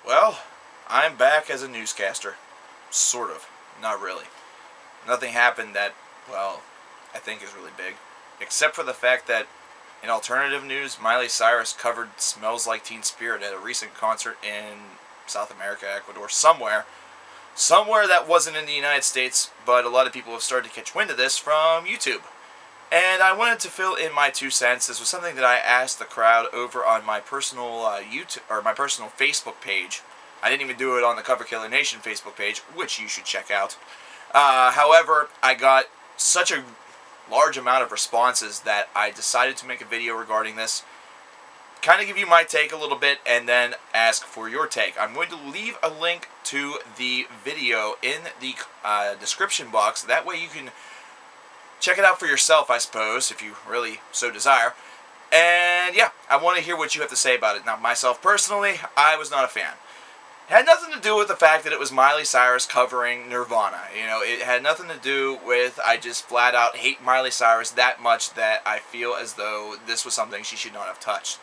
Well, I'm back as a newscaster. Sort of. Not really. Nothing happened that, well, I think is really big. Except for the fact that, in alternative news, Miley Cyrus covered Smells Like Teen Spirit at a recent concert in South America, Ecuador, somewhere. Somewhere that wasn't in the United States, but a lot of people have started to catch wind of this from YouTube. And I wanted to fill in my 2 cents. This was something that I asked the crowd over on my personal YouTube or my personal Facebook page. I didn't even do it on the coverkillernation Facebook page, which you should check out. However, I got such a large amount of responses that I decided to make a video regarding this. Kind of give you my take a little bit and then ask for your take. I'm going to leave a link to the video in the description box. That way you can check it out for yourself, I suppose, if you really so desire. And yeah, I want to hear what you have to say about it. Now, myself personally, I was not a fan. It had nothing to do with the fact that it was Miley Cyrus covering Nirvana. You know, it had nothing to do with I just flat out hate Miley Cyrus that much that I feel as though this was something she should not have touched.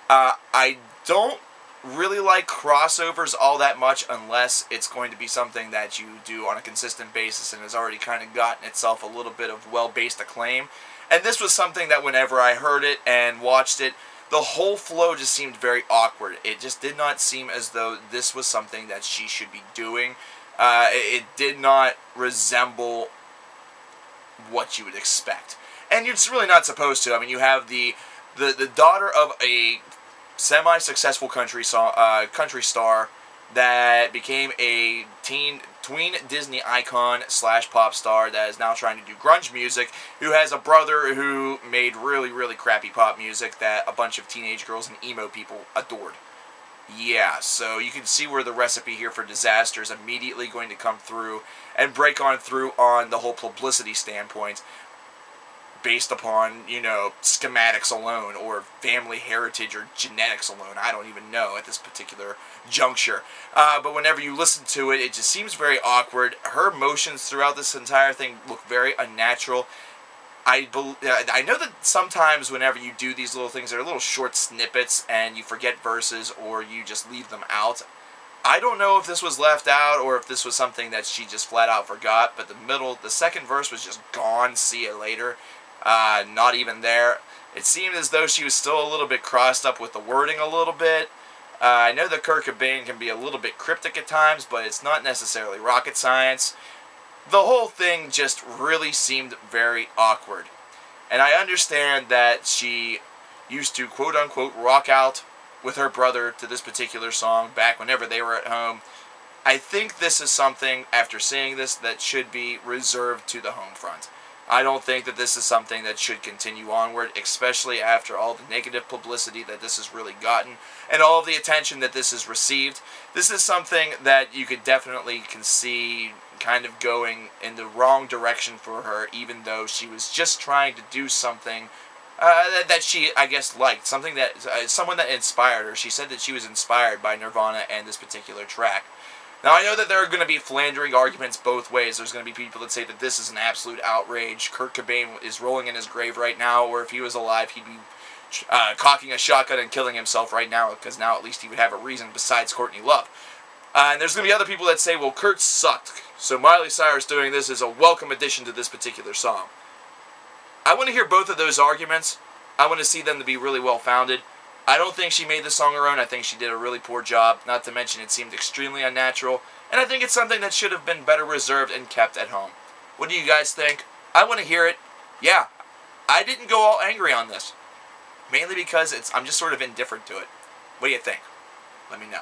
I don't really like crossovers all that much unless it's going to be something that you do on a consistent basis and has already kind of gotten itself a little bit of well-based acclaim. And this was something that whenever I heard it and watched it, the whole flow just seemed very awkward. It just did not seem as though this was something that she should be doing. It did not resemble what you would expect. And it's really not supposed to. I mean, you have the daughter of a semi-successful country star that became a tween Disney icon / pop star that is now trying to do grunge music, who has a brother who made really crappy pop music that a bunch of teenage girls and emo people adored. Yeah, so you can see where the recipe here for disaster is immediately going to come through and break on through on the whole publicity standpoint, based upon, you know, schematics alone, or family heritage, or genetics alone. I don't even know at this particular juncture. But whenever you listen to it, it just seems very awkward. Her motions throughout this entire thing look very unnatural. I know that sometimes whenever you do these little things, they're little short snippets, and you forget verses, or you just leave them out. I don't know if this was left out, or if this was something that she just flat out forgot, but the second verse was just gone, see you later. Not even there. It seemed as though she was still a little bit crossed up with the wording a little bit. I know that Kurt Cobain can be a little bit cryptic at times, but it's not necessarily rocket science. The whole thing just really seemed very awkward. And I understand that she used to quote-unquote rock out with her brother to this particular song back whenever they were at home. I think this is something, after seeing this, that should be reserved to the home front. I don't think that this is something that should continue onward, especially after all the negative publicity that this has really gotten, and all of the attention that this has received. This is something that you could definitely can see kind of going in the wrong direction for her, even though she was just trying to do something that she, I guess, liked. Something that, someone that inspired her. She said that she was inspired by Nirvana and this particular track. Now, I know that there are going to be philandering arguments both ways. There's going to be people that say that this is an absolute outrage. Kurt Cobain is rolling in his grave right now, or if he was alive, he'd be cocking a shotgun and killing himself right now, because now at least he would have a reason besides Courtney Love. And there's going to be other people that say, well, Kurt sucked, so Miley Cyrus doing this is a welcome addition to this particular song. I want to hear both of those arguments. I want to see them to be really well-founded. I don't think she made the song her own. I think she did a really poor job. Not to mention it seemed extremely unnatural. And I think it's something that should have been better reserved and kept at home. What do you guys think? I want to hear it. Yeah, I didn't go all angry on this. Mainly because I'm just sort of indifferent to it. What do you think? Let me know.